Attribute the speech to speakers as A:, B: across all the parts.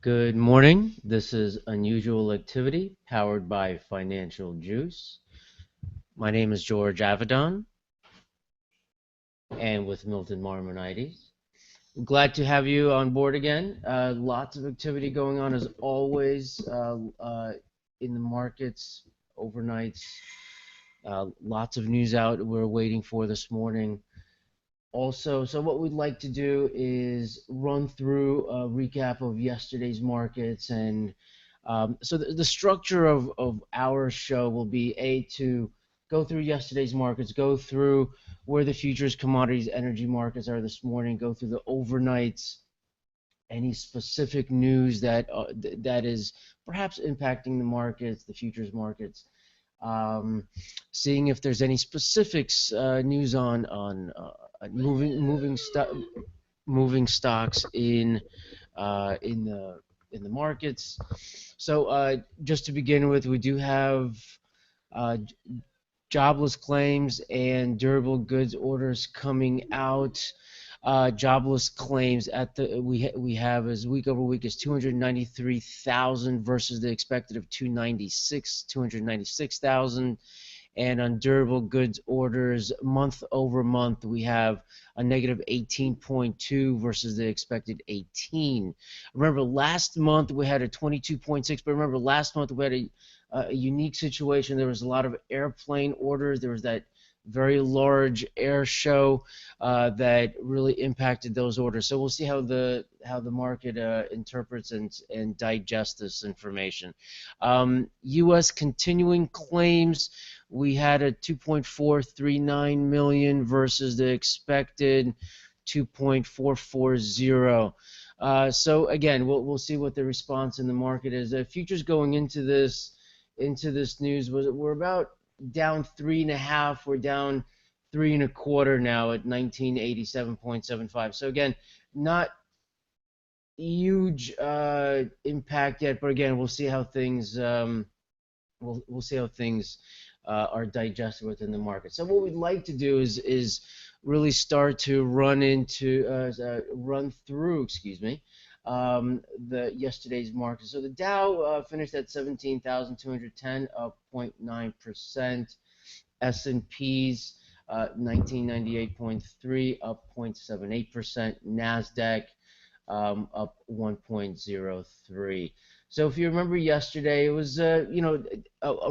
A: Good morning. This is Unusual Activity powered by Financial Juice. My name is George Avedon and with Milton Marmonides. Glad to have you on board again. Lots of activity going on as always in the markets, overnights. Lots of news out we're waiting for this morning. Also, so what we'd like to do is run through a recap of yesterday's markets. And so the structure of our show will be to go through yesterday's markets, go through where the futures, commodities, energy markets are this morning, go through the overnights, any specific news that is perhaps impacting the markets, the futures markets, um, seeing if there's any specifics news on moving stocks in the markets. So just to begin with, we do have uh, jobless claims and durable goods orders coming out. Jobless claims at the we have as week over week is 293,000 versus the expected of 296,000. And on durable goods orders, month over month, we have a negative 18.2 versus the expected 18. Remember, last month we had a 22.6, but remember, last month we had a unique situation. There was a lot of airplane orders. There was that very large air show that really impacted those orders. So we'll see how the market interprets and digests this information. U.S. continuing claims, we had a 2.439 million versus the expected 2.440. So again, we'll see what the response in the market is. Futures going into this news we're about down 3.5. We're down 3.25 now at 1987.75. So again, not huge impact yet, but again, we'll see how things we'll see how things are digested within the market. So what we'd like to do is really start to run through, excuse me, the yesterday's market. So the Dow finished at 17,210, up 0.9%. S&P's 1998.3, up 0.78%. Nasdaq up 1.03. So if you remember yesterday, it was a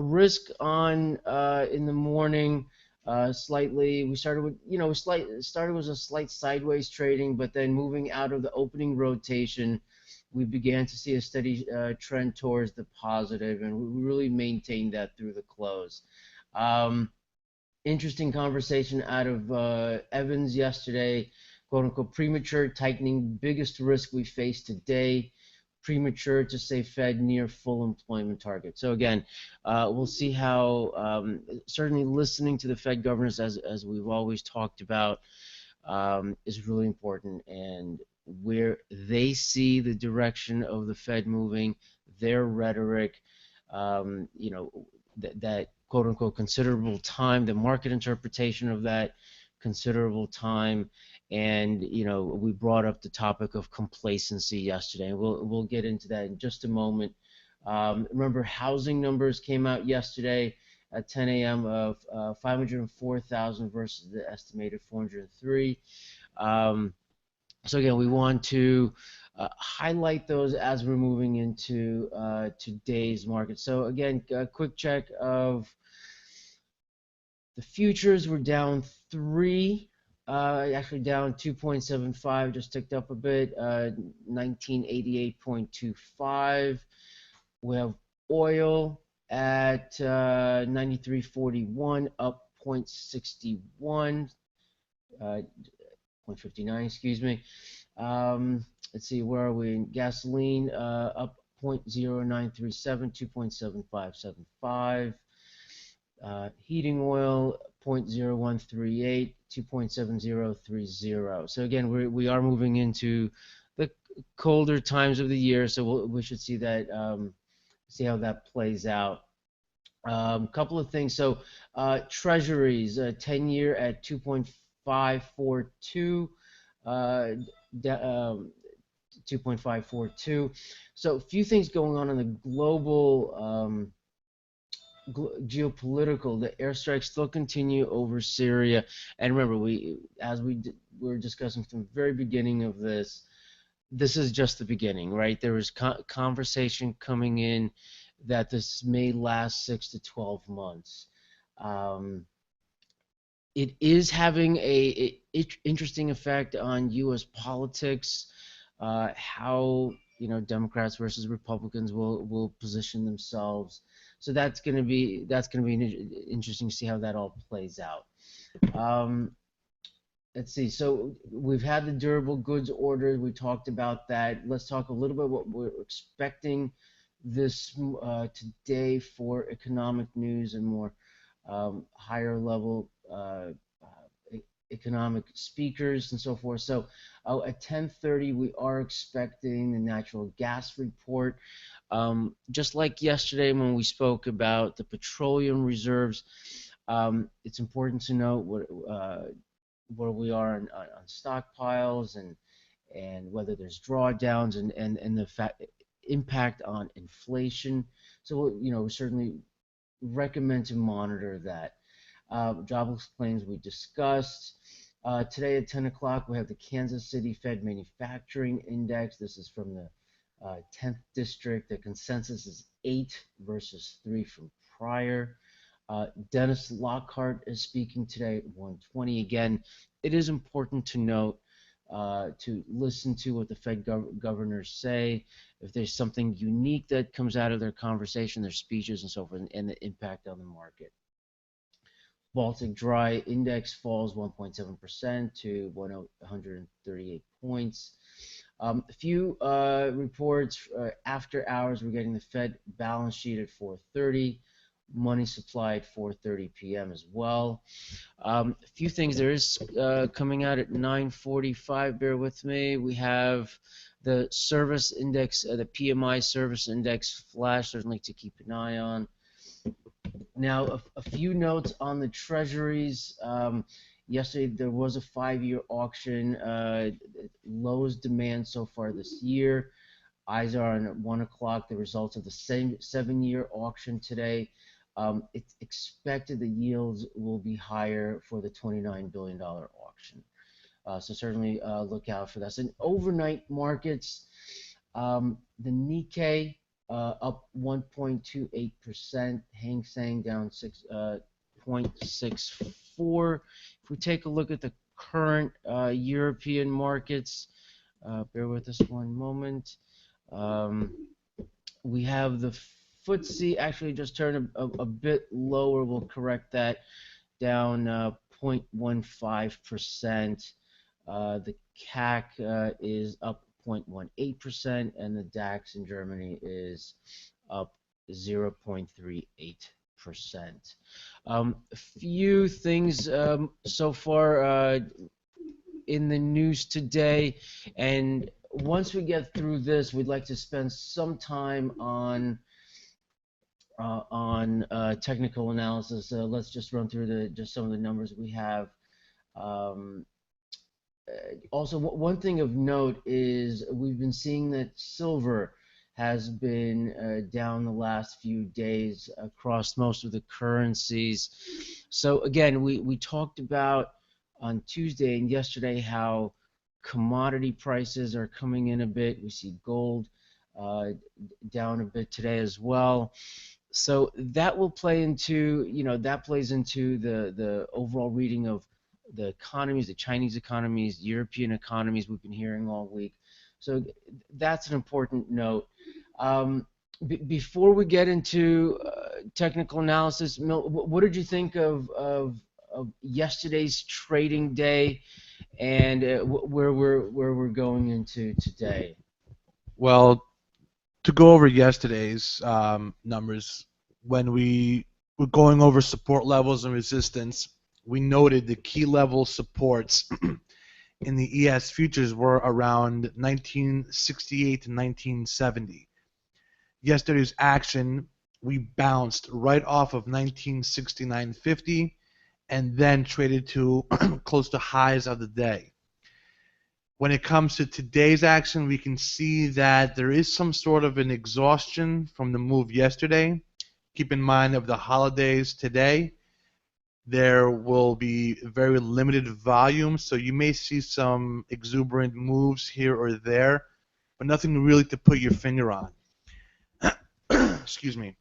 A: risk on in the morning. Slightly, we started with started was a slight sideways trading, but then moving out of the opening rotation, we began to see a steady trend towards the positive, and we really maintained that through the close. Interesting conversation out of Evans yesterday, quote unquote premature tightening, biggest risk we face today. Premature to say Fed near full employment target. So again, we'll see how certainly listening to the Fed governors, as we've always talked about, is really important, and where they see the direction of the Fed moving, their rhetoric, that quote unquote considerable time, the market interpretation of that considerable time. And we brought up the topic of complacency yesterday, and we'll get into that in just a moment. Remember, housing numbers came out yesterday at 10 a.m. of 504,000 versus the estimated 403. So again, we want to highlight those as we're moving into today's market. So again, a quick check of the futures. Were down 3. Actually down 2.75, just ticked up a bit, 1988.25. We have oil at 93.41, up 0.61, 0.59, excuse me. Let's see, where are we? Gasoline up 0.0937, 2.7575. Heating oil 0.0138, 2.7030. So again, we are moving into the colder times of the year, so we should see that see how that plays out. Couple of things. So treasuries, 10-year at 2.542, 2.542. So a few things going on in the global geopolitical. The airstrikes still continue over Syria, and remember, were discussing from the very beginning of this. This is just the beginning, right? There was conversation coming in that this may last 6 to 12 months. Um, it is having a interesting effect on U.S. politics, how Democrats versus Republicans will position themselves. So that's going to be interesting to see how that all plays out. Um, let's see. So we've had the durable goods orders. We talked about that. Let's talk a little bit what we're expecting this today for economic news and more higher level economic speakers and so forth. So at 10:30 we are expecting the natural gas report. Just like yesterday when we spoke about the petroleum reserves, it's important to note where we are on stockpiles and whether there's drawdowns and the impact on inflation. So we certainly recommend to monitor that. Jobless claims we discussed. Today at 10 o'clock, we have the Kansas City Fed Manufacturing Index. This is from the 10th District. The consensus is 8 versus 3 from prior. Dennis Lockhart is speaking today at 1:20. Again, it is important to note to listen to what the Fed governors say. If there's something unique that comes out of their conversation, their speeches and so forth, and the impact on the market. Baltic Dry Index falls 1.7% to 138 points. A few reports after hours. We're getting the Fed balance sheet at 4:30, money supply at 4:30 p.m. as well. A few things there is coming out at 9:45. Bear with me. We have the service index, the PMI service index flash, certainly to keep an eye on. Now, a few notes on the treasuries. Yesterday, there was a 5-year auction, lowest demand so far this year. Eyes are on at 1 o'clock, the results of the same 7-year auction today. It's expected the yields will be higher for the $29 billion auction. So certainly look out for that. So in overnight markets, the Nikkei up 1.28%, Hang Seng down 0.64. If we take a look at the current European markets, bear with us one moment. We have the FTSE actually just turned a bit lower. We'll correct that, down 0.15%. The CAC is up 0.18%, and the DAX in Germany is up 0.38%. A few things so far in the news today, and once we get through this, we'd like to spend some time on technical analysis. Let's just run through just some of the numbers we have. Also, one thing of note is we've been seeing that silver has been down the last few days across most of the currencies. So again, we talked about on Tuesday and yesterday how commodity prices are coming in a bit. We see gold down a bit today as well. So that will play into, that plays into the overall reading of the economies, the Chinese economies, European economies we've been hearing all week. So that's an important note. Before we get into technical analysis, Milt, what did you think of yesterday's trading day and where we're going into today?
B: Well, to go over yesterday's numbers, when we were going over support levels and resistance, we noted the key level supports in the ES futures were around 1968 to 1970. Yesterday's action, we bounced right off of 1969.50 and then traded to close to highs of the day. When it comes to today's action, we can see that there is some sort of an exhaustion from the move yesterday. Keep in mind of the holidays today, there will be very limited volume, so you may see some exuberant moves here or there, but nothing really to put your finger on. Excuse me.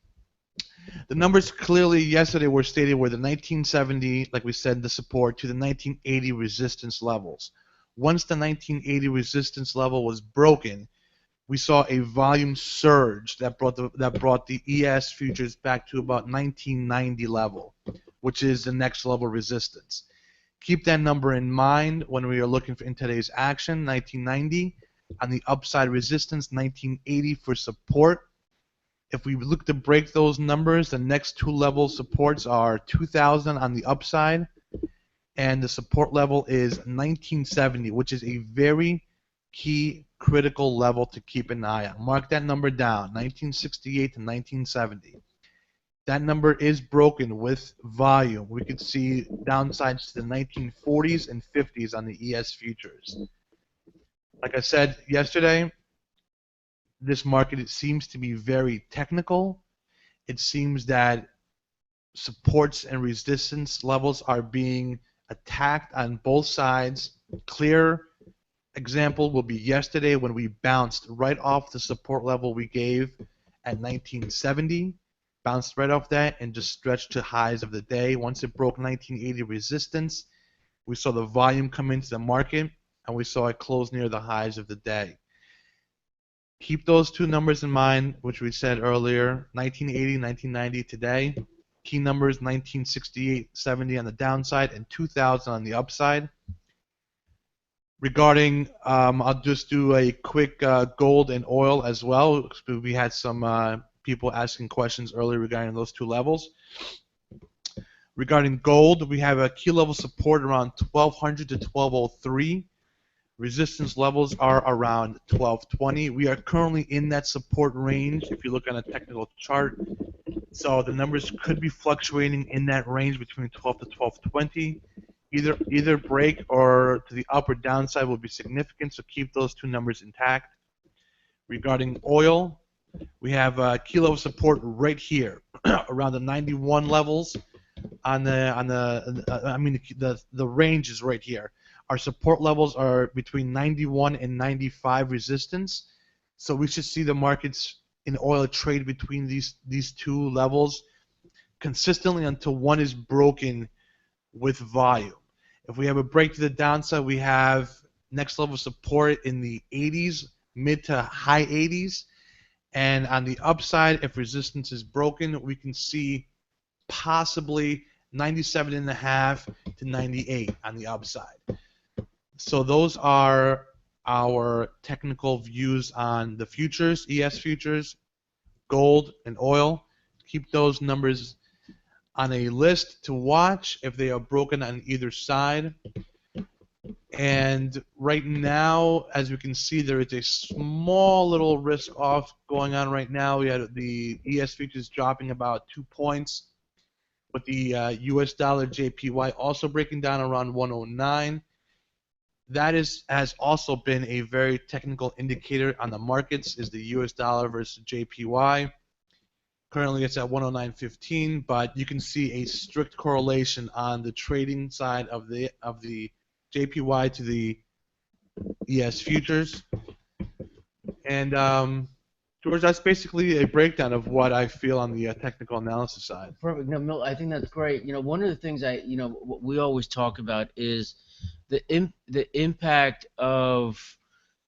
B: The numbers clearly yesterday were stated were the 1970, like we said, the support to the 1980 resistance levels. Once the 1980 resistance level was broken, we saw a volume surge that brought the ES futures back to about 1990 level, which is the next level resistance. Keep that number in mind when we are looking for in today's action. 1990 on the upside resistance, 1980 for support. If we look to break those numbers, the next two level supports are 2000 on the upside, and the support level is 1970, which is a very key critical level to keep an eye on. Mark that number down, 1968 to 1970. That number is broken with volume. We could see downsides to the 1940s and 50s on the ES futures. Like I said yesterday, this market, it seems to be very technical. It seems that supports and resistance levels are being attacked on both sides. Clear example will be yesterday when we bounced right off the support level we gave at 1970, bounced right off that and just stretched to highs of the day. Once it broke 1980 resistance, we saw the volume come into the market and we saw it close near the highs of the day. Keep those two numbers in mind, which we said earlier, 1980, 1990 today. Key numbers 1968, 70 on the downside and 2000 on the upside. Regarding, I'll just do a quick gold and oil as well. We had some people asking questions earlier regarding those two levels. Regarding gold, we have a key level support around 1200 to 1203. Resistance levels are around 1220. We are currently in that support range if you look on a technical chart. So the numbers could be fluctuating in that range between 12 to 1220. Either break or to the up or downside will be significant, so keep those two numbers intact. Regarding oil, we have key level support right here around the 91 levels. The range is right here. Our support levels are between 91 and 95 resistance, so we should see the markets in oil trade between these two levels consistently until one is broken with volume. If we have a break to the downside, we have next level support in the 80s, mid to high 80s, and on the upside, if resistance is broken, we can see possibly 97.5 to 98 on the upside. So those are our technical views on the futures, ES futures, gold, and oil. Keep those numbers on a list to watch if they are broken on either side. And right now, as we can see, there is a small little risk off going on right now. We had the ES futures dropping about 2 points, with the US dollar JPY also breaking down around 109. That has also been a very technical indicator on the markets, is the US dollar versus JPY. Currently it's at 109.15, but you can see a strict correlation on the trading side of the JPY to the ES futures. And George, that's basically a breakdown of what I feel on the technical analysis side.
A: Perfect. No, Milt, I think that's great. One of the things what we always talk about is the impact of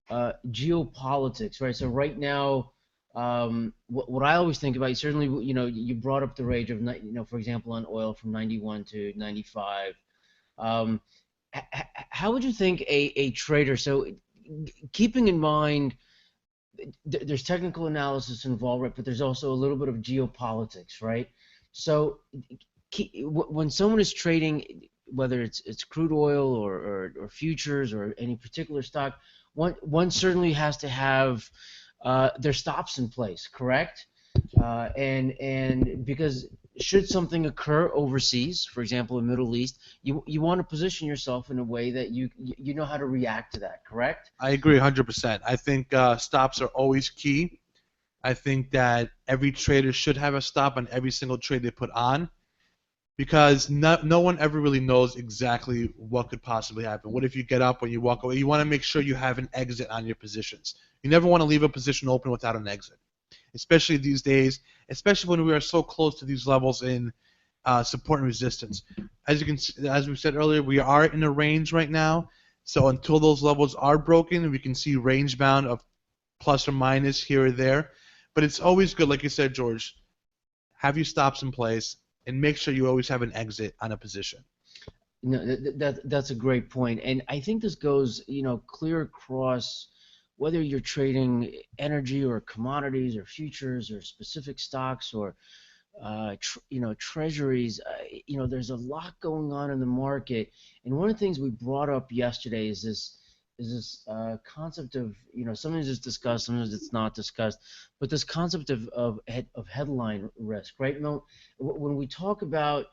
A: geopolitics, right? So right now, what I always think about, certainly, you brought up the range of, for example, on oil from 91 to 95. How would you think a trader, so keeping in mind there's technical analysis involved, right? But there's also a little bit of geopolitics, right? So when someone is trading, whether it's crude oil or futures or any particular stock, one certainly has to have their stops in place, correct? And because should something occur overseas, for example, in Middle East, you want to position yourself in a way that you know how to react to that, correct?
B: I agree 100%. I think stops are always key. I think that every trader should have a stop on every single trade they put on, because no one ever really knows exactly what could possibly happen. What if you get up when you walk away? You want to make sure you have an exit on your positions. You never want to leave a position open without an exit, especially these days, especially when we are so close to these levels in support and resistance. As we said earlier, we are in a range right now. So until those levels are broken, we can see range bound of plus or minus here or there. But it's always good, like you said, George, have your stops in place and make sure you always have an exit on a position.
A: No, that's a great point, and I think this goes, clear across whether you're trading energy or commodities or futures or specific stocks or treasuries. There's a lot going on in the market, and one of the things we brought up yesterday is this concept of, sometimes it's discussed, sometimes it's not discussed, but this concept of headline risk, right? No, when we talk about,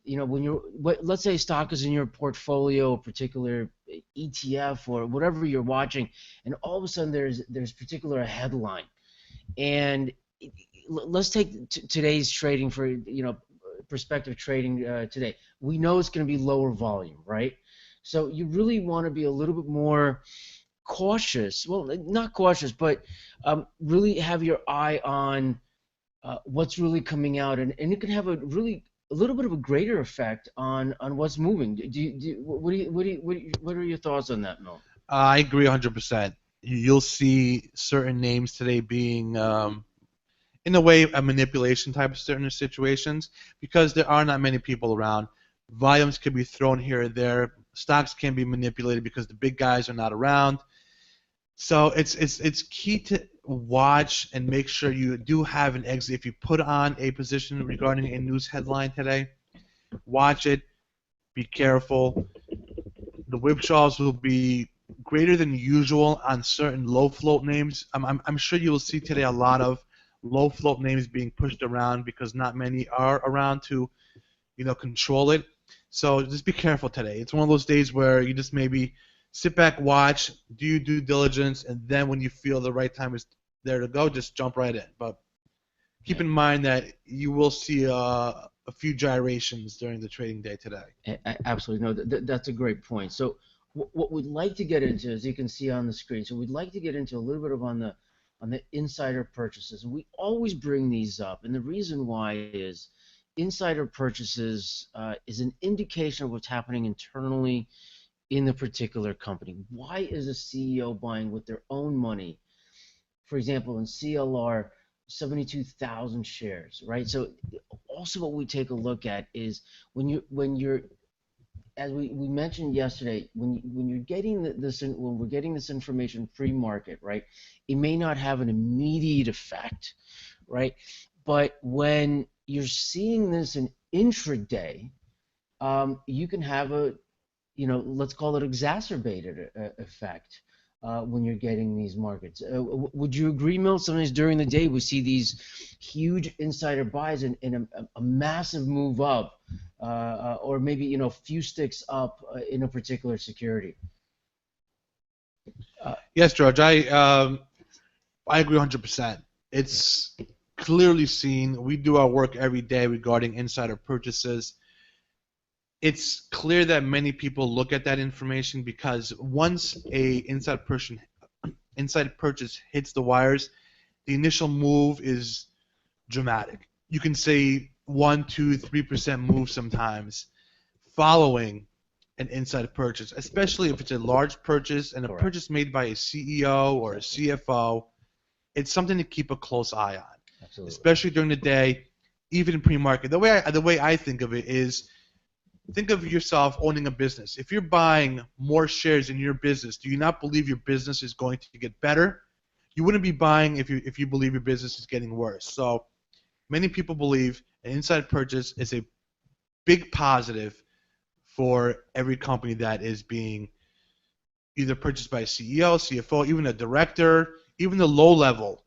A: when let's say stock is in your portfolio, a particular ETF or whatever you're watching, and all of a sudden there's particular headline, and let's take today's trading for, perspective trading today. We know it's going to be lower volume, right? So you really want to be a little bit more cautious. Well, not cautious, but really have your eye on what's really coming out, and it can have a little bit of a greater effect on what's moving. What are your thoughts on that, Mel?
B: I agree 100%. You'll see certain names today being, in a way, a manipulation type of certain situations because there are not many people around. Volumes can be thrown here or there. Stocks can be manipulated because the big guys are not around. So it's key to watch and make sure you do have an exit. If you put on a position regarding a news headline today, watch it. Be careful. The whipsaws will be greater than usual on certain low float names. I'm sure you will see today a lot of low float names being pushed around because not many are around to control it. So just be careful today. It's one of those days where you just maybe sit back, watch, do your due diligence, and then when you feel the right time is there to go, just jump right in. But keep in mind that you will see a few gyrations during the trading day today.
A: Absolutely. No, that's a great point. So what we'd like to get into, as you can see on the screen, so we'd like to get into a little bit of on the insider purchases. And we always bring these up, and the reason why is insider purchases is an indication of what's happening internally in the particular company. Why is a CEO buying with their own money? For example, in CLR, 72,000 shares, right? So also what we take a look at is when you're as we mentioned yesterday, when you're getting when we're getting this information pre-market, right? It may not have an immediate effect, right? But when you're seeing this in intraday, you can have let's call it exacerbated effect when you're getting these markets. Would you agree, Mill? Sometimes during the day we see these huge insider buys and a massive move up, or maybe a few sticks up in a particular security.
B: Yes, George, I agree 100%. It's clearly seen. We do our work every day regarding insider purchases. It's clear that many people look at that information because once a inside purchase hits the wires, the initial move is dramatic. You can say 1, 2, 3% move sometimes following an inside purchase, especially if it's a large purchase and a
A: Correct.
B: purchase made by a CEO or a CFO. It's something to keep a close eye on,
A: Absolutely.
B: especially during the day, even pre-market. The way I think of it is, think of yourself owning a business. If you're buying more shares in your business, do you not believe your business is going to get better? You wouldn't be buying if you believe your business is getting worse. So many people believe an inside purchase is a big positive for every company that is being either purchased by a CEO, CFO, even a director, even the low level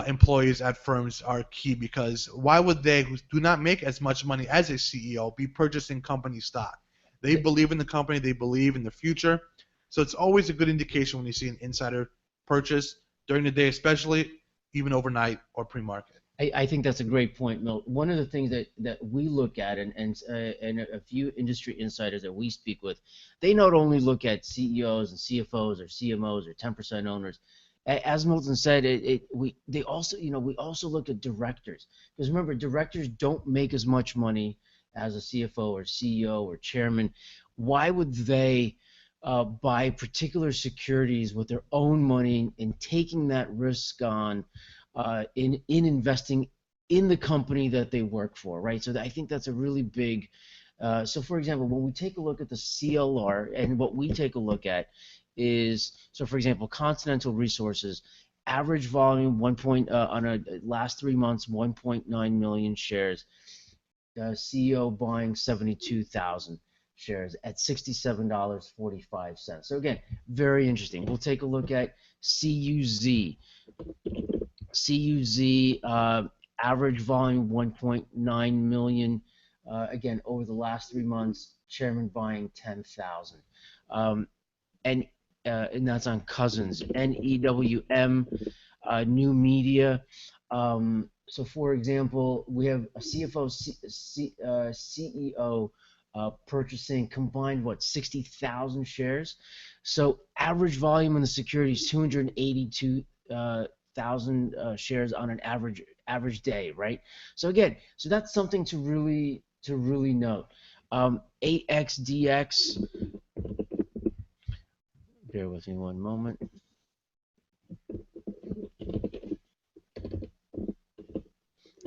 B: employees at firms are key, because why would they, who do not make as much money as a CEO, be purchasing company stock? They believe in the company, they believe in the future. So it's always a good indication when you see an insider purchase during the day, especially even overnight or pre-market.
A: I think that's a great point, Milt. One of the things that we look at, and a few industry insiders that we speak with, they not only look at CEOs and CFOs or CMOs or 10% owners. As Milton said, they also, we also look at directors, because remember, directors don't make as much money as a CFO or CEO or chairman. Why would they buy particular securities with their own money and taking that risk on in investing in the company that they work for, right? So I think that's a really big. So for example, when we take a look at the CLR, and what we take a look at is, so for example, Continental Resources, average volume on a last 3 months, 1.9 million shares. CEO buying 72,000 shares at $67.45. So again, very interesting. We'll take a look at CUZ. CUZ average volume 1.9 million. Again, over the last 3 months, chairman buying 10,000. And that's on Cousins. NEWM, New Media. So for example, we have a CFO, CEO purchasing combined, 60,000 shares. So average volume in the security is 282,000 shares on an average day, right? So again, so that's something to really note. AXDX, bear with me one moment.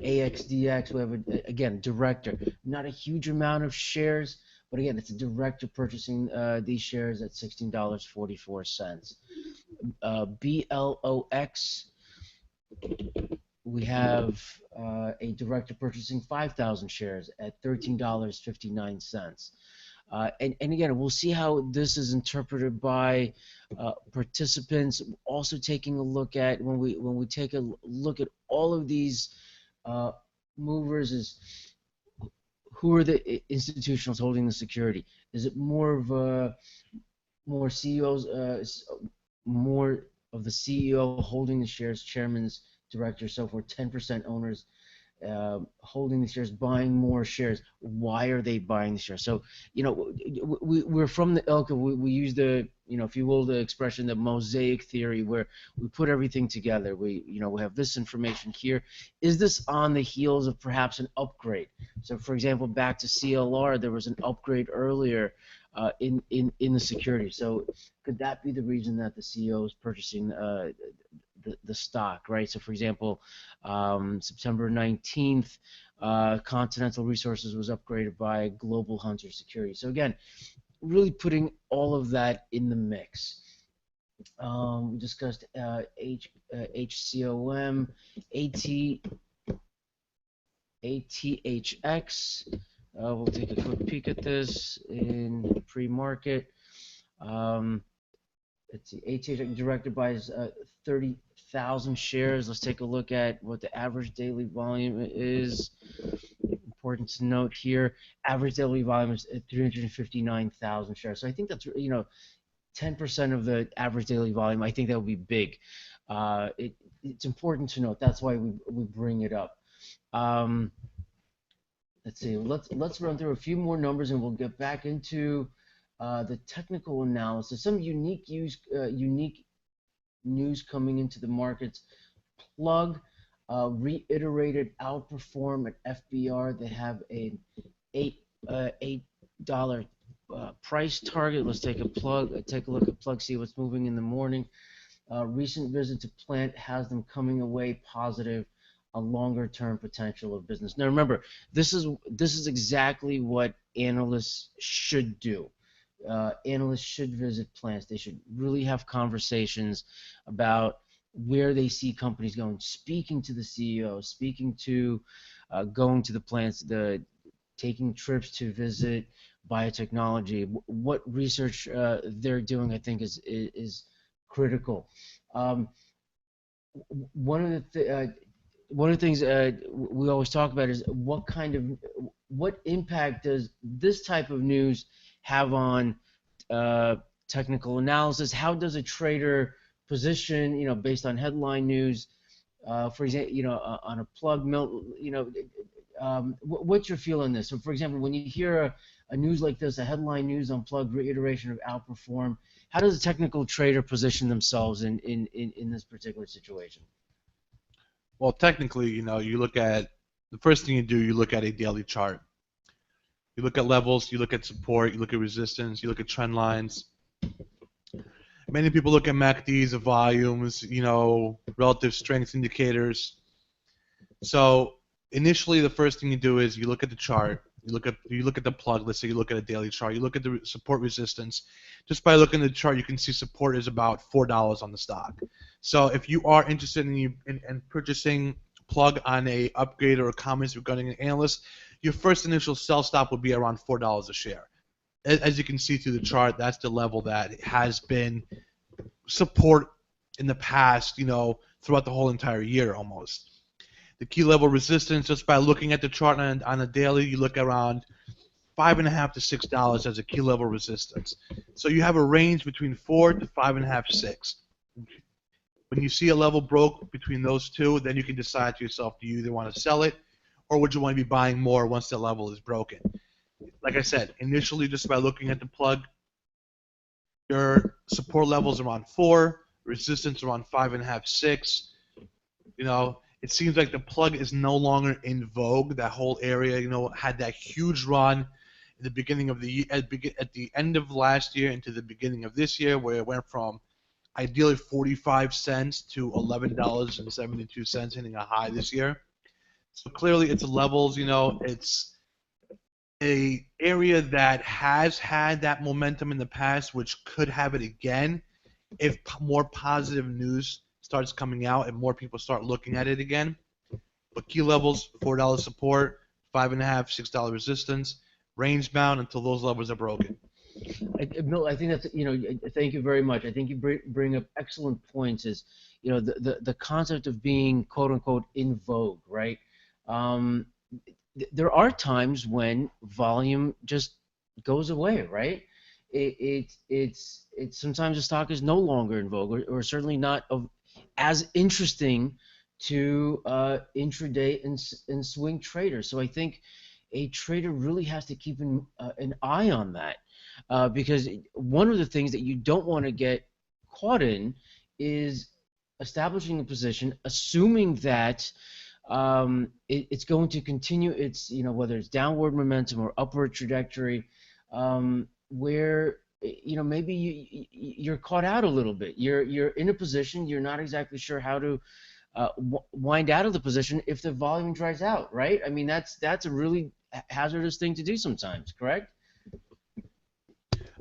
A: AXDX, we have again, director, not a huge amount of shares, but again, it's a director purchasing these shares at $16.44. BLOX, we have a director purchasing 5,000 shares at $13.59. And again, we'll see how this is interpreted by participants. Also taking a look at, when we take a look at all of these movers, is who are the institutionals holding the security? Is it more CEOs, more of the CEO holding the shares, chairman's, director, so forth, 10% owners holding the shares, buying more shares? Why are they buying the shares? So, we're from the ilk of, we use the, if you will, the expression, the mosaic theory, where we put everything together. We have this information here. Is this on the heels of perhaps an upgrade? So for example, back to CLR, there was an upgrade earlier in the security. So could that be the reason that the CEO is purchasing the stock, right? So for example, September 19th, Continental Resources was upgraded by Global Hunter Security. So again, really putting all of that in the mix. We discussed HCOM, ATHX. We'll take a quick peek at this in pre-market. Let's see, ATHX directed by 30,000 shares. Let's take a look at what the average daily volume is. Important to note here, average daily volume is at 359,000 shares. So I think that's 10% of the average daily volume. I think that would be big. It's important to note. That's why we bring it up. Let's see. Let's run through a few more numbers, and we'll get back into the technical analysis. Some unique news coming into the markets. Plug reiterated outperform at FBR. They have an $8 price target. Let's take a look at Plug, see what's moving in the morning. Recent visit to plant has them coming away positive, a longer term potential of business. Now remember, this is exactly what analysts should do. Analysts should visit plants. They should really have conversations about where they see companies going, speaking to the CEO, speaking to, going to the plants, taking trips to visit biotechnology. What research they're doing, I think, is critical. one of the one of the things we always talk about is what impact does this type of news have on uh, technical analysis? How does a trader position, based on headline news, for example, on a plug mill, what's your feel on this? So, for example, when you hear a news like this, a headline news on plug reiteration of outperform, how does a technical trader position themselves in this particular situation?
B: Well, technically, you look at the first thing you do, you look at a daily chart. You look at levels, you look at support, you look at resistance, you look at trend lines. Many people look at MACDs, volumes, relative strength indicators. So initially, the first thing you do is you look at the chart. You look at the plug. Let's say you look at a daily chart. You look at the support resistance. Just by looking at the chart, you can see support is about $4 on the stock. So if you are interested in purchasing plug on a upgrade or a comments regarding an analyst, your first initial sell stop would be around $4 a share. As you can see through the chart, that's the level that has been support in the past, throughout the whole entire year almost. The key level resistance, just by looking at the chart on a daily, you look around $5.50 to $6 as a key level resistance. So you have a range between 4 to 5.50, 6. When you see a level broke between those two, then you can decide to yourself, do you either want to sell it or would you want to be buying more once the level is broken? Like I said, initially just by looking at the plug, your support levels around 4, resistance around 5.50, 6. It seems like the plug is no longer in vogue. That whole area, had that huge run at the beginning of the year, at the end of last year into the beginning of this year, where it went from ideally 45 cents to $11.72, hitting a high this year. So clearly, it's levels. It's a area that has had that momentum in the past, which could have it again if more positive news starts coming out and more people start looking at it again. But key levels: $4 support, 5.50, $6 resistance, range bound until those levels are broken.
A: Milt, I think that's, thank you very much. I think you bring up excellent points. Is, the concept of being quote unquote in vogue, right? Um, there are times when volume just goes away, right? It's sometimes the stock is no longer in vogue, or certainly not as interesting to intraday and swing traders. So I think a trader really has to keep an eye on that, because one of the things that you don't want to get caught in is establishing a position, assuming that it's going to continue its, whether it's downward momentum or upward trajectory, where maybe you're caught out a little bit. You're in a position, you're not exactly sure how to wind out of the position if the volume dries out, right? I mean, that's a really hazardous thing to do sometimes, correct?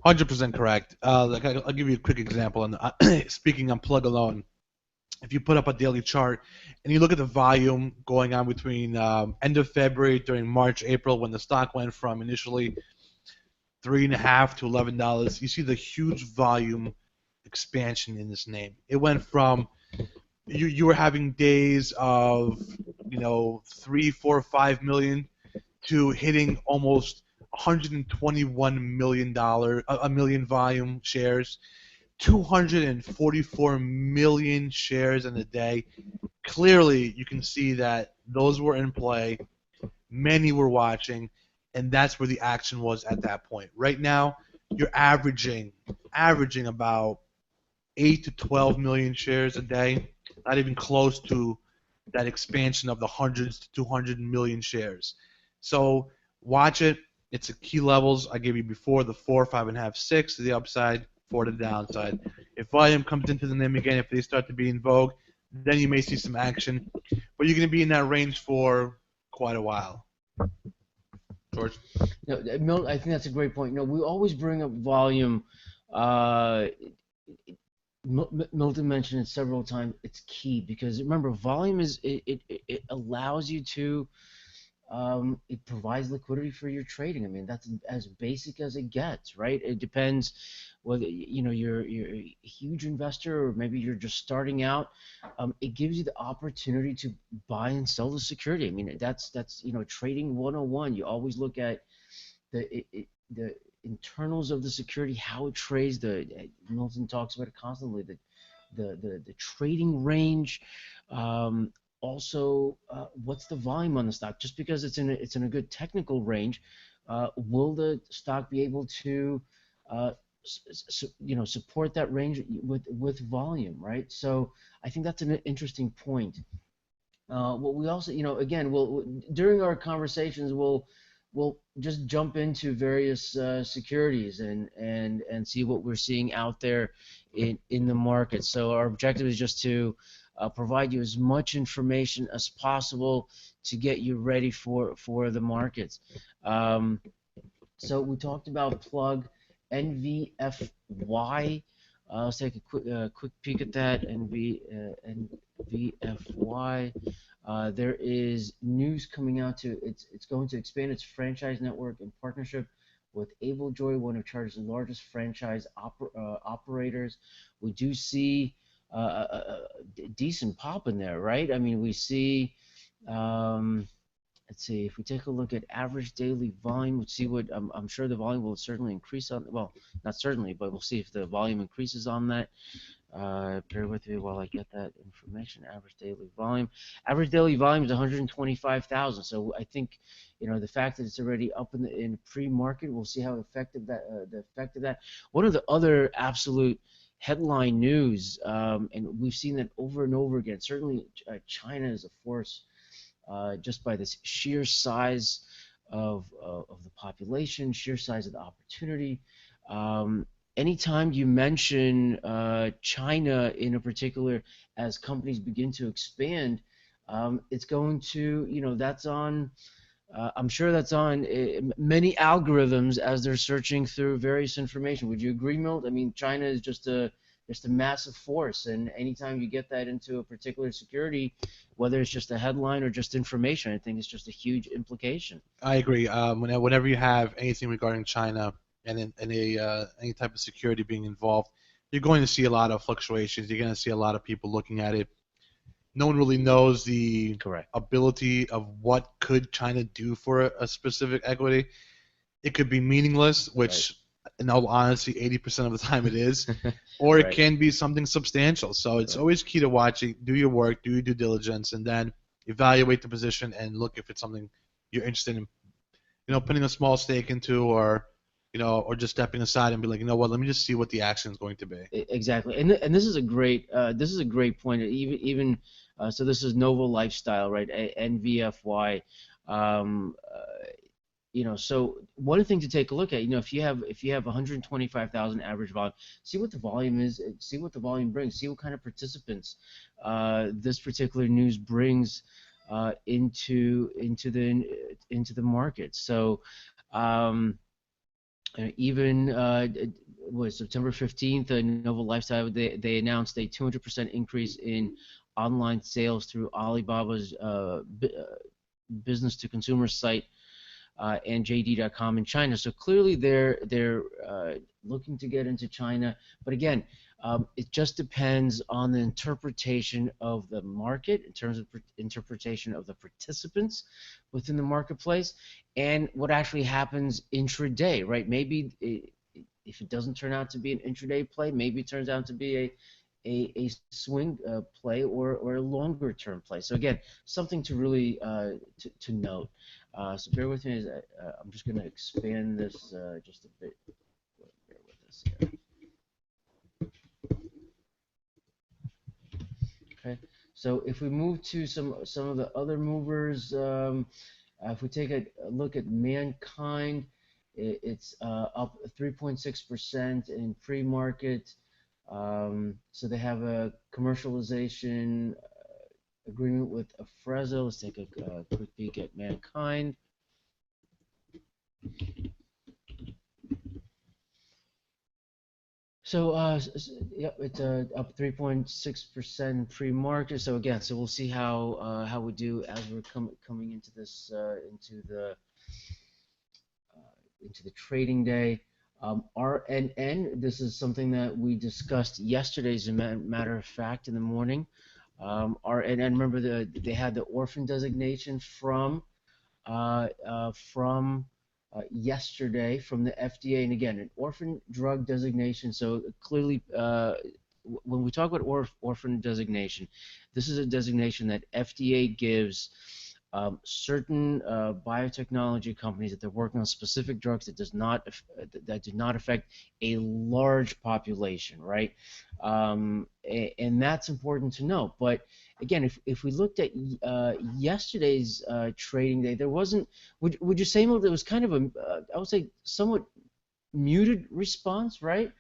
B: 100% correct. I'll give you a quick example. And speaking on plug alone, if you put up a daily chart and you look at the volume going on between end of February during March, April, when the stock went from initially $3.50 to $11, you see the huge volume expansion in this name. It went from you were having days of 3, 4, 5 million to hitting almost $121 million, a million volume shares, 244 million shares in a day. Clearly, you can see that those were in play. Many were watching, and that's where the action was at that point. Right now, you're averaging about 8 to 12 million shares a day, not even close to that expansion of the hundreds to 200 million shares. So watch it. It's the key levels I gave you before: the 4, 5.50, 6 to the upside, 4 to the downside. If volume comes into the name again, if they start to be in vogue, then you may see some action. But you're going to be in that range for quite a while. George?
A: Milt, I think that's a great point. We always bring up volume. Uh, Milton mentioned it several times. It's key because remember, volume it allows you to it provides liquidity for your trading. I mean, that's as basic as it gets, right? It depends whether you're a huge investor or maybe you're just starting out. It gives you the opportunity to buy and sell the security. I mean, that's trading 101. You always look at the internals of the security, how it trades. Milton talks about it constantly. The trading range. Um, Also, what's the volume on the stock? Just because it's in a good technical range, will the stock be able to uh, support that range with volume, right? So I think that's an interesting point. What we also, again, during our conversations, we'll just jump into various securities and see what we're seeing out there in the market. So our objective is just to provide you as much information as possible to get you ready for the markets. Um, so we talked about plug NVFY. Let's take a quick peek at that. NVFY. There is news coming out to it's going to expand its franchise network in partnership with AbleJoy, one of Charter's largest franchise operators. We do see a decent pop in there, right? I mean, we see. Um, let's see if we take a look at average daily volume. Let's see what I'm sure the volume will certainly increase on. Well, not certainly, but we'll see if the volume increases on that. Bear with me while I get that information. Average daily volume. Average daily volume is 125,000. So I think, the fact that it's already up in pre-market, we'll see how effective the effect of that. One of the other absolute headline news, and we've seen that over and over again. Certainly, China is a force just by this sheer size of the population, sheer size of the opportunity. Anytime you mention China in a particular, as companies begin to expand, it's going to, that's on. I'm sure that's on many algorithms as they're searching through various information. Would you agree, Milt? I mean, China is just a massive force, and anytime you get that into a particular security, whether it's just a headline or just information, I think it's just a huge implication.
B: I agree. Whenever you have anything regarding China and any type of security being involved, you're going to see a lot of fluctuations. You're going to see a lot of people looking at it. No one really knows the
A: Correct.
B: ability of what could China do for a specific equity. It could be meaningless,
A: Right.
B: which in all honesty, 80% of the time it is, or it
A: Right.
B: can be something substantial. So it's
A: Right.
B: always key to watching, do your work, do your due diligence, and then evaluate the position and look if it's something you're interested in, putting a small stake into, or just stepping aside and be like, you know what, let me just see what the action is going to be.
A: Exactly, and this is a great point. So this is Novo Lifestyle, right? NVFY. Um, uh, so one thing to take a look at, if you have 125,000 average volume, see what the volume is, see what the volume brings, see what kind of participants this particular news brings into the market. So. Um, Even was September 15th, Nova Lifestyle, they announced a 200% increase in online sales through Alibaba's business to consumer site and JD.com in China. So clearly they're looking to get into China, but again, it just depends on the interpretation of the market in terms of interpretation of the participants within the marketplace and what actually happens intraday, right? Maybe if it doesn't turn out to be an intraday play, maybe it turns out to be a swing play or a longer term play. So again, something to really to note. So bear with me as I'm just going to expand this just a bit. Bear with us here. Okay. So if we move to some of the other movers, if we take a look at Mankind, it's up 3.6% in pre-market. So they have a commercialization agreement with Afrezza. Let's take a quick peek at Mankind. So, yep, it's up 3.6% in pre-market. So again, so we'll see how we do as we're coming into this into the trading day. RNN, this is something that we discussed yesterday, as a matter of fact, in the morning. RNN, remember they had the orphan designation from yesterday from the FDA. And again, an orphan drug designation. So clearly, when we talk about orphan designation, this is a designation that FDA gives certain biotechnology companies that they're working on specific drugs that do not affect a large population, right? And that's important to know. But again, if we looked at yesterday's trading day, there wasn't. Would you say, Mo, there was kind of a I would say somewhat muted response, right?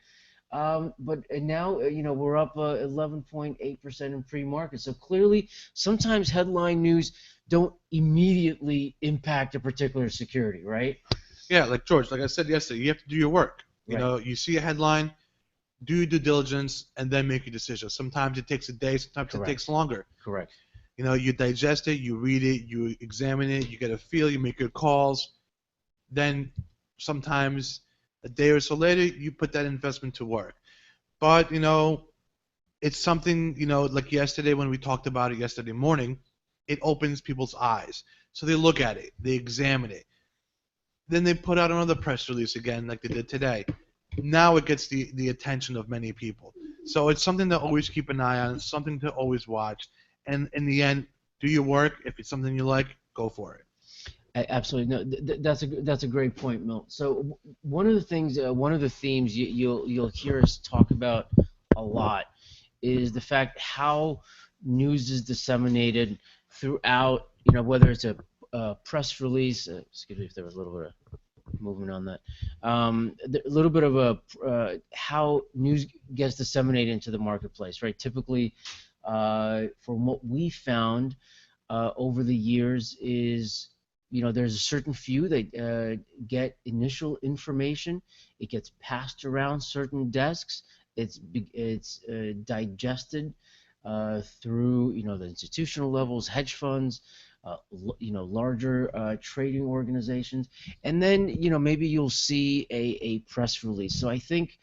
A: But now, we're up 11.8% in pre-market. So clearly, sometimes headline news don't immediately impact a particular security, right?
B: Yeah, like George, like I said yesterday, you have to do your work. You
A: Right.
B: know, you see a headline, do your due diligence, and then make a decision. Sometimes it takes a day, sometimes it takes
A: Correct.
B: longer.
A: Correct.
B: You know, you digest it, you read it, you examine it, you get a feel, you make your calls. Then sometimes a day or so later, you put that investment to work. But, it's something, like yesterday when we talked about it yesterday morning, it opens people's eyes. So they look at it, they examine it. Then they put out another press release again, like they did today. Now it gets the attention of many people. So it's something to always keep an eye on, something to always watch. And in the end, do your work. If it's something you like, go for it.
A: Absolutely. No, that's a great point, Milt. So one of the things, one of the themes you'll hear us talk about a lot is the fact how news is disseminated throughout, whether it's a press release. Excuse me if there was a little bit of movement on that. A little bit of how news gets disseminated into the marketplace, right? Typically, from what we found over the years is, there's a certain few that get initial information. It gets passed around certain desks. It's digested through, the institutional levels, hedge funds, larger trading organizations, and then, maybe you'll see a press release. So I think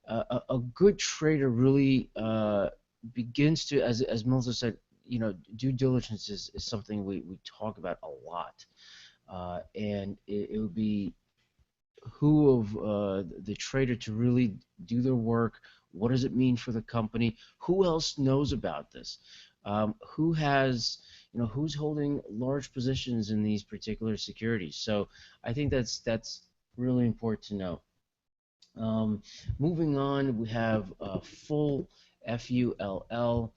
A: a good trader really begins to, as Melissa said, due diligence is something we talk about a lot. And it would be who of the trader to really do their work. What does it mean for the company? Who else knows about this? Who has, who's holding large positions in these particular securities? So I think that's really important to know. Moving on, we have full FULL.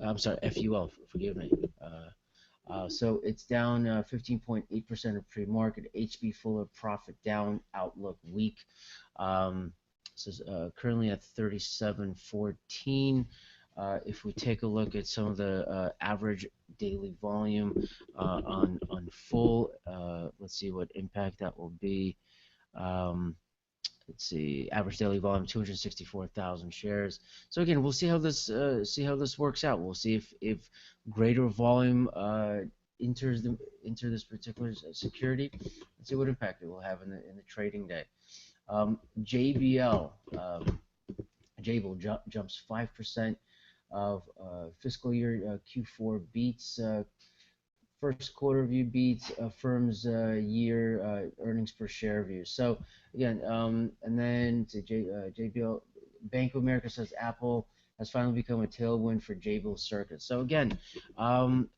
A: I'm sorry, FUL. Forgive me. So it's down 15.8% of pre-market. HB Fuller profit down, outlook weak. So currently at 37.14. If we take a look at some of the average daily volume on full, let's see what impact that will be. Let's see, average daily volume 264,000 shares. So again, we'll see how this works out. We'll see if greater volume enters this particular security. Let's see what impact it will have in the trading day. JBL Jabil jumps 5% of fiscal year Q4 beats. First quarter view beats firm's year earnings per share view. So again, and then to JBL, Bank of America says Apple has finally become a tailwind for JBL circuit. So again,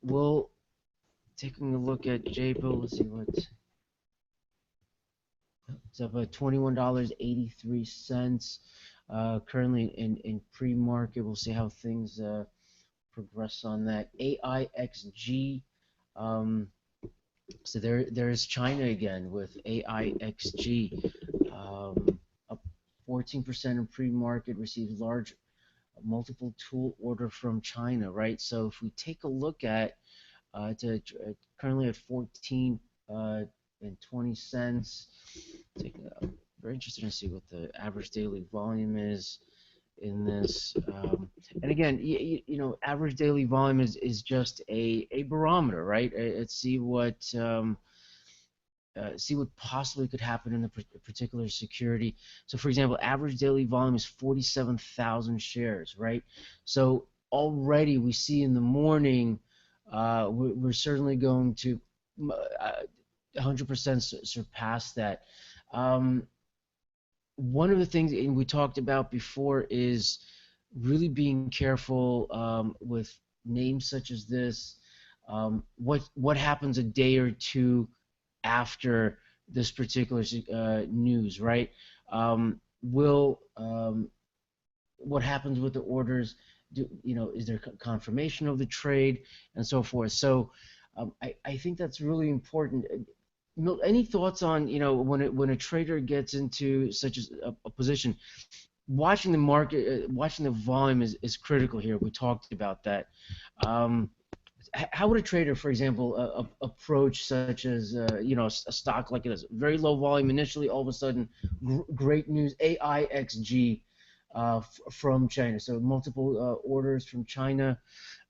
A: we'll taking a look at JBL. Let's see what it's up at $21.83. Currently in pre-market. We'll see how things progress on that. AIXG. So there is China again with AIXG, up 14% in pre-market, receives large multiple tool order from China, right? So if we take a look at it's currently at 14 and 20 cents. Very interested to see what the average daily volume is. in this. And again, average daily volume is just a barometer, right? See what possibly could happen in a particular security. So, for example, average daily volume is 47,000 shares, right? So already we see in the morning, we're certainly going to 100% surpass that. Um, One of the things we talked about before is really being careful with names such as this. What happens a day or two after this particular news, right? Will What happens with the orders? Is there confirmation of the trade and so forth? So I think that's really important. Milt, any thoughts on when a trader gets into such a position? Watching the market, watching the volume is critical here. We talked about that. Um, how would a trader, for example, approach such as a stock like this? Very low volume initially, all of a sudden, great news, AIXG from China. So multiple orders from China.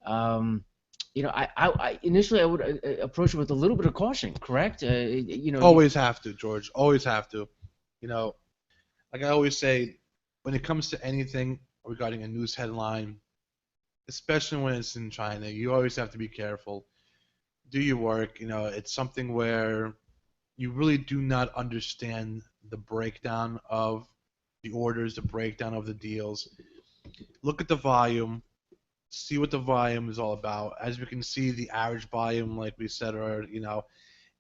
A: Um, initially I would approach it with a little bit of caution. Correct?
B: Always have to, George. Always have to. You know, like I always say, when it comes to anything regarding a news headline, especially when it's in China, you always have to be careful. Do your work. It's something where you really do not understand the breakdown of the orders, the breakdown of the deals. Look at the volume, see what the volume is all about. As we can see, the average volume, like we said earlier,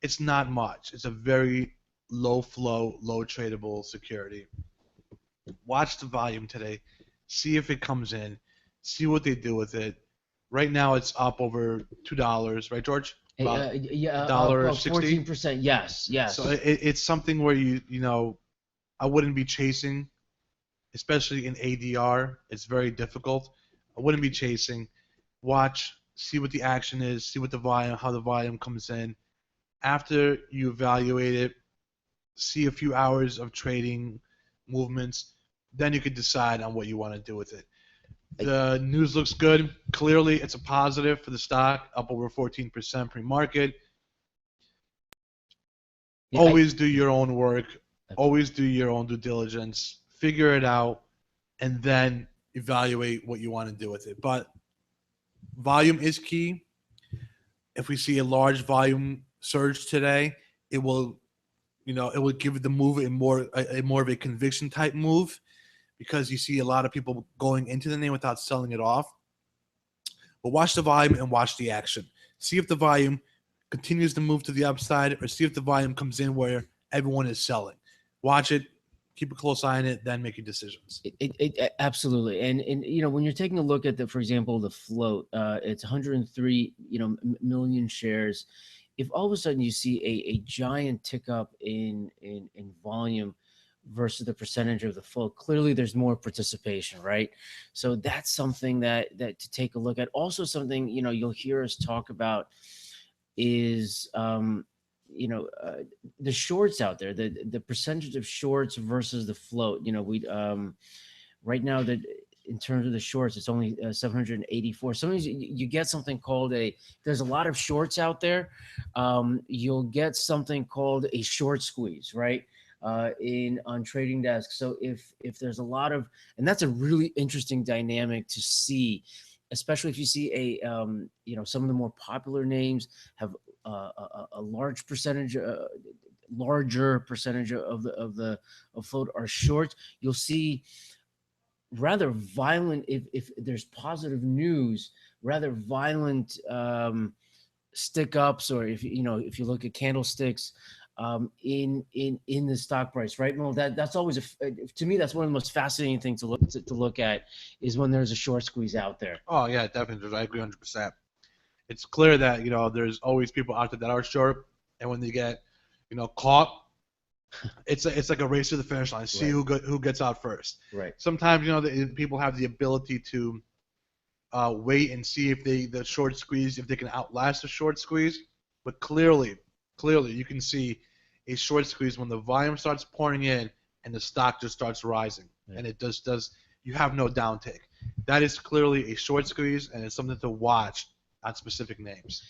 B: it's not much. It's a very low flow, low tradable security. Watch the volume today. See if it comes in. See what they do with it. Right now, it's up over $2, right, George? About
A: Yeah,
B: dollar
A: about
B: 60.
A: 14%. Yes, yes.
B: So it's something where I wouldn't be chasing, especially in ADR. It's very difficult. I wouldn't be chasing. Watch, see what the action is, see what the volume, how the volume comes in. After you evaluate it, see a few hours of trading movements, then you could decide on what you want to do with it. The news looks good. Clearly, it's a positive for the stock, up over 14% pre-market.
A: Yeah,
B: Always do your own work. Always do your own due diligence. Figure it out, and then evaluate what you want to do with it. But volume is key. If we see a large volume surge today, it will, it will give the move a more of a conviction type move, because you see a lot of people going into the name without selling it off. But watch the volume and watch the action. See if the volume continues to move to the upside, or see if the volume comes in where everyone is selling. Watch it, keep a close eye on it, then make your decisions.
A: Absolutely. And when you're taking a look at for example, the float, it's 103 million shares. If all of a sudden you see a giant tick up in volume versus the percentage of the float, clearly there's more participation, right? So that's something that to take a look at. Also, something you'll hear us talk about is the shorts out there, the percentage of shorts versus the float. We right now, that in terms of the shorts, it's only 784. Sometimes you get something called there's a lot of shorts out there. You'll get something called a short squeeze, right? On trading desks. So if there's a lot of, and that's a really interesting dynamic to see, especially if you see some of the more popular names have a large percentage, larger percentage of the float are short. You'll see rather violent, if there's positive news, rather violent stick ups, or if you look at candlesticks in the stock price, right? Well, that's always to me, that's one of the most fascinating things to look at, is when there's a short squeeze out there.
B: Oh yeah, definitely. I agree 100%. It's clear that there's always people out there that are short, and when they get caught, it's like a race to the finish line. See who gets out first.
A: Right.
B: Sometimes people have the ability to wait and see if the short squeeze, if they can outlast the short squeeze. But clearly you can see a short squeeze when the volume starts pouring in and the stock just starts rising, and it just does. you have no downtick. That is clearly a short squeeze, and it's something to watch on specific names.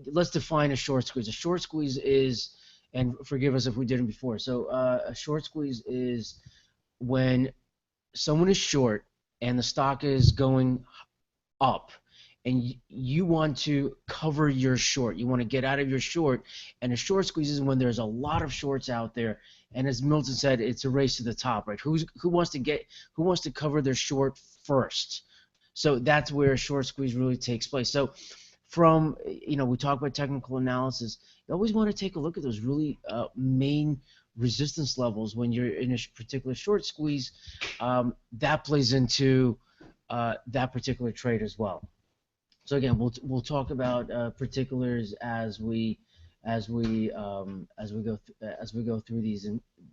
A: Let's define a short squeeze. A short squeeze is, and forgive us if we didn't before. So a short squeeze is when someone is short and the stock is going up, and you want to cover your short. You want to get out of your short, and a short squeeze is when there's a lot of shorts out there. And as Milton said, it's a race to the top, right? Who wants to cover their short first? So that's where a short squeeze really takes place. So from, we talk about technical analysis. You always want to take a look at those really main resistance levels when you're in a particular short squeeze. That plays into that particular trade as well. So again, we'll talk about particulars as we go through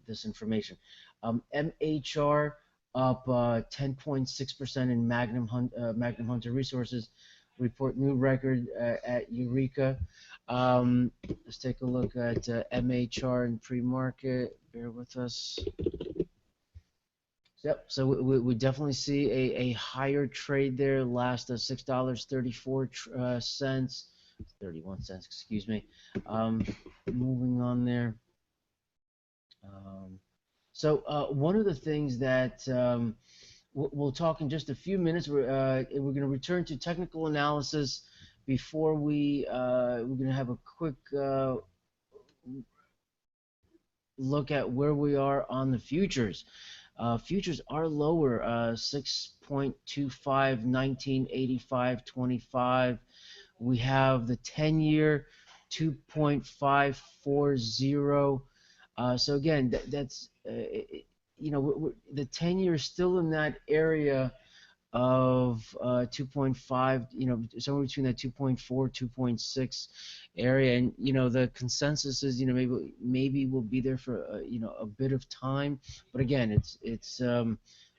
A: this information. MHR up 10.6% in Magnum Hunter Resources report new record at Eureka. Let's take a look at MHR in pre-market. Bear with us. Yep. So we definitely see a higher trade there. Last $6.34 cents, 31 cents. Excuse me. Moving on there. So one of the things that we'll talk in just a few minutes. We're going to return to technical analysis before we're going to have a quick look at where we are on the futures. Futures are lower, 6.25, 19.85, 25. We have the 10-year 2.540. So again, that's the 10-year is still in that area of 2.5, somewhere between that 2.4, 2.6 area, and the consensus is maybe we'll be there for a bit of time, but again, it's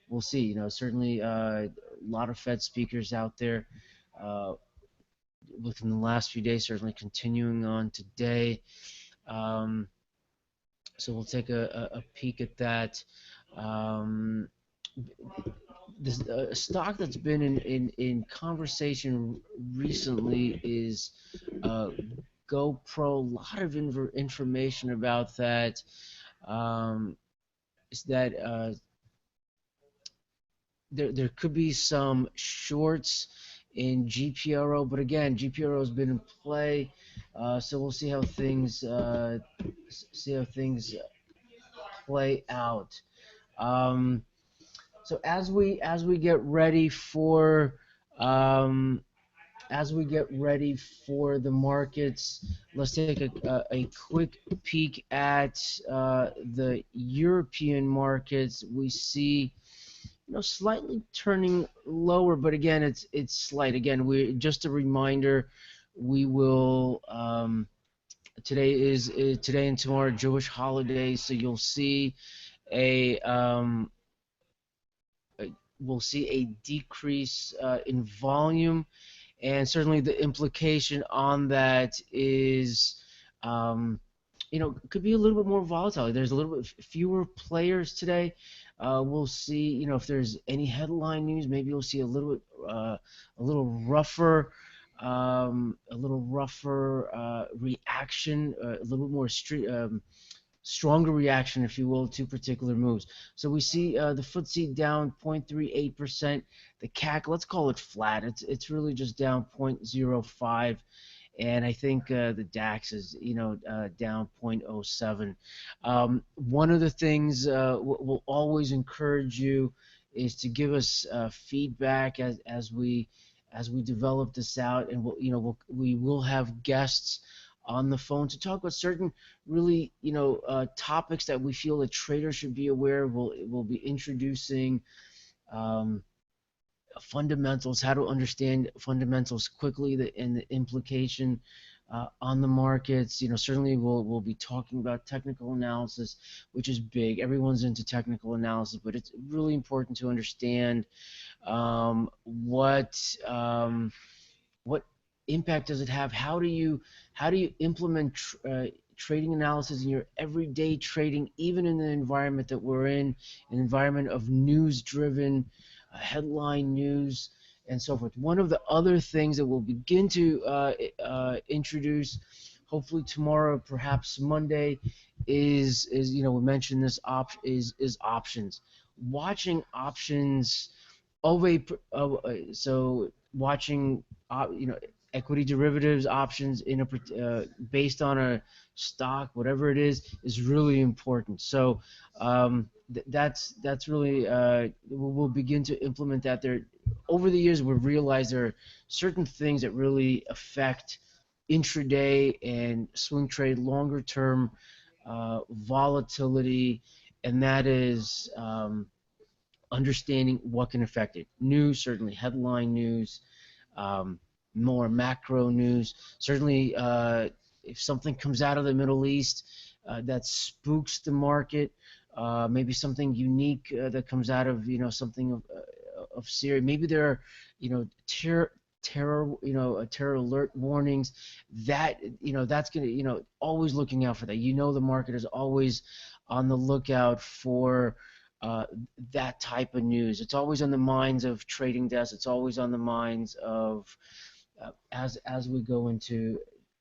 A: we'll see. Certainly a lot of Fed speakers out there within the last few days, certainly continuing on today. So we'll take a peek at that. This stock that's been in conversation recently is GoPro. A lot of information about that. Is that there could be some shorts in GPRO, but again, GPRO has been in play, so we'll see how things play out. So as we get ready for the markets, let's take a quick peek at the European markets. We see slightly turning lower, but again, it's slight. Again, we just a reminder, we will today and tomorrow Jewish holidays, so you'll see we'll see a decrease in volume, and certainly the implication on that is could be a little bit more volatile. There's a little bit fewer players today. We'll see if there's any headline news, maybe you'll see a little rougher reaction, a little bit more stronger reaction, if you will, to particular moves. So we see the FTSE down 0.38%. The CAC, let's call it flat. It's really just down 0.05, and I think the DAX is down 0.07. One of the things we'll always encourage you is to give us feedback as we develop this out, and we will have guests on the phone to talk about certain really topics that we feel a trader should be aware of. We'll be introducing fundamentals, how to understand fundamentals quickly, and the implication on the markets. Certainly we'll be talking about technical analysis, which is big. Everyone's into technical analysis, but it's really important to understand what impact does it have? How do you implement trading analysis in your everyday trading, even in the environment that we're in, an environment of news-driven, headline news, and so forth. One of the other things that we'll begin to introduce, hopefully tomorrow, perhaps Monday, is we mentioned this is options. Watching options of a so watching equity derivatives options in based on a stock, whatever it is really important. So that's really we'll begin to implement that. There over the years we've realized there are certain things that really affect intraday and swing trade longer term volatility, and that is understanding what can affect it. News, certainly headline news, um, more macro news. Certainly, if something comes out of the Middle East that spooks the market, maybe something unique that comes out of something of Syria. Maybe there are terror alert warnings. That that's gonna always looking out for that. The market is always on the lookout for uh, that type of news. It's always on the minds of trading desks. It's always on the minds of as we go into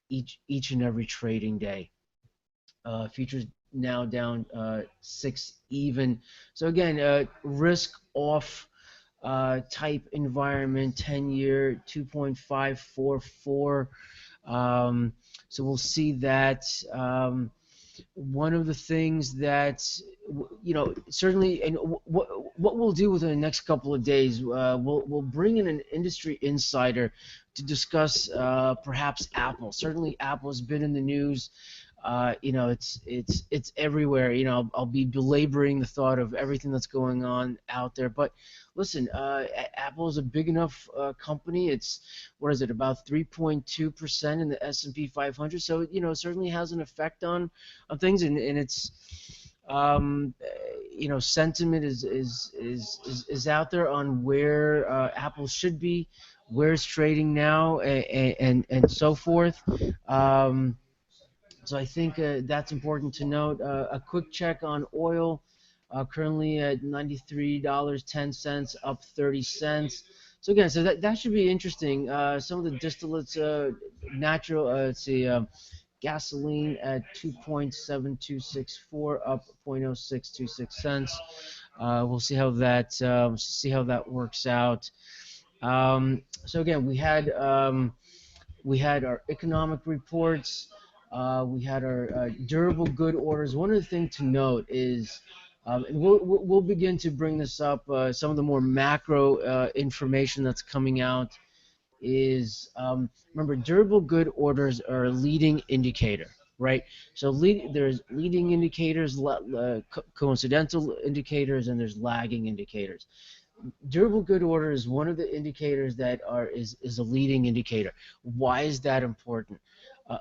A: each and every trading day. Futures now down 6 even. So again, risk off type environment, 10-year 2.544. So we'll see that. One of the things that certainly, and what we'll do within the next couple of days, we'll bring in an industry insider to discuss perhaps Apple. Certainly Apple has been in the news. It's everywhere. I'll be belaboring the thought of everything that's going on out there. But listen, Apple is a big enough company. It's what is it, about 3.2% in the S&P 500. So it certainly has an effect on things, and it's sentiment is out there on where Apple should be, where it's trading now, and so forth. So I think that's important to note. A quick check on oil, currently at $93.10, up 30 cents. So again, that should be interesting. Some of the distillates, natural, let's see, gasoline at 2.7264, up 0.0626 cents. We'll see how that works out. So again, we had our economic reports. We had our durable good orders. One of the things to note is, and we'll begin to bring this up, some of the more macro information that's coming out is, remember, durable good orders are a leading indicator, right? So there's leading indicators, coincidental indicators, and there's lagging indicators. Durable good order is one of the indicators that is a leading indicator. Why is that important?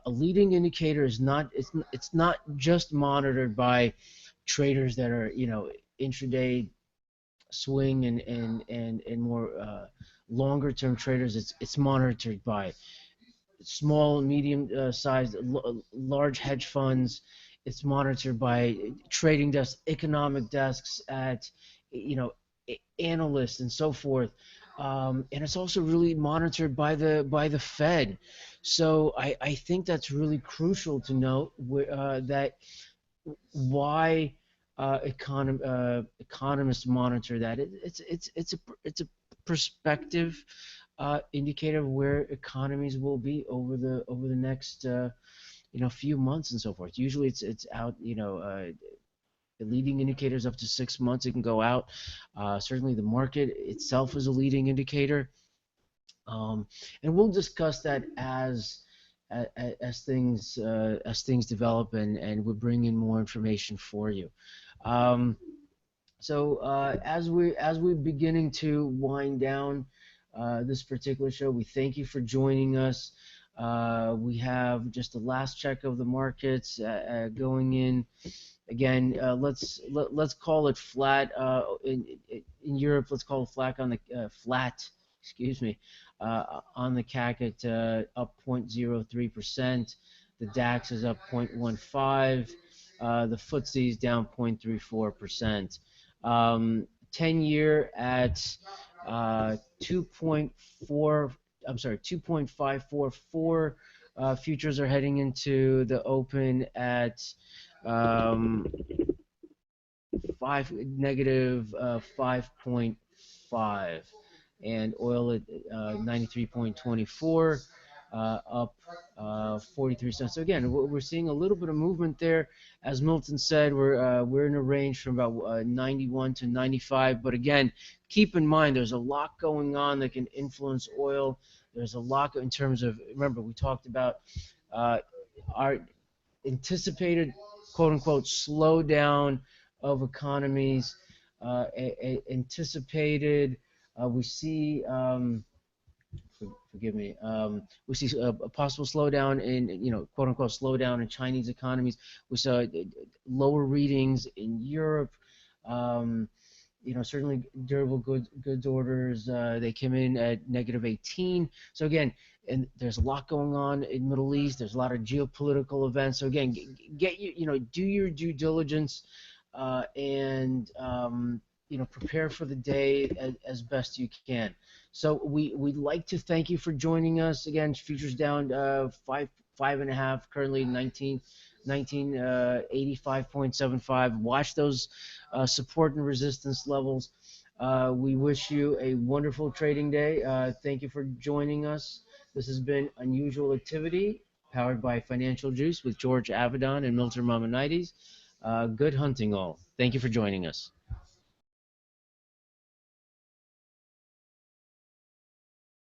A: A leading indicator is not just monitored by traders that are intraday swing and more longer term traders. It's monitored by small, medium sized, large hedge funds. It's monitored by trading desks, economic desks, at analysts and so forth. And it's also really monitored by the Fed. So I think that's really crucial to note that why economists monitor that. It's a perspective indicator of where economies will be over the next few months and so forth. Usually it's out the leading indicators up to 6 months. It can go out. Certainly the market itself is a leading indicator, and we'll discuss that as things develop, and we'll bring in more information for you. So as we're beginning to wind down this particular show, we thank you for joining us. We have just the last check of the markets going in. Again, let's call it flat. In Europe, let's call it flat on the flat. Excuse me, on the CAC at up 0.03%. The DAX is up 0.15. The FTSE is down 0.34%. 10-year at 2.4. I'm sorry, 2.544. Futures are heading into the open at um, negative 5.5, and oil at 93.24, up 43 cents. So again, we're seeing a little bit of movement there. As Milton said, we're in a range from about 91 to 95. But again, keep in mind there's a lot going on that can influence oil. There's a lot in terms of, remember, we talked about uh, our anticipated quote unquote slowdown of economies, anticipated. We see, forgive me, we see a possible slowdown in, quote unquote slowdown in Chinese economies. We saw lower readings in Europe. Um, certainly durable goods orders, they came in at negative 18. So again, and there's a lot going on in Middle East. There's a lot of geopolitical events. So again, do your due diligence, and prepare for the day as best you can. So we'd like to thank you for joining us again. Futures down 5.5, currently 1985.75. Watch those support and resistance levels. We wish you a wonderful trading day. Thank you for joining us. This has been Unusual Activity, powered by Financial Juice with George Avedon and Milton Maimonides. Good hunting all. Thank you for joining us.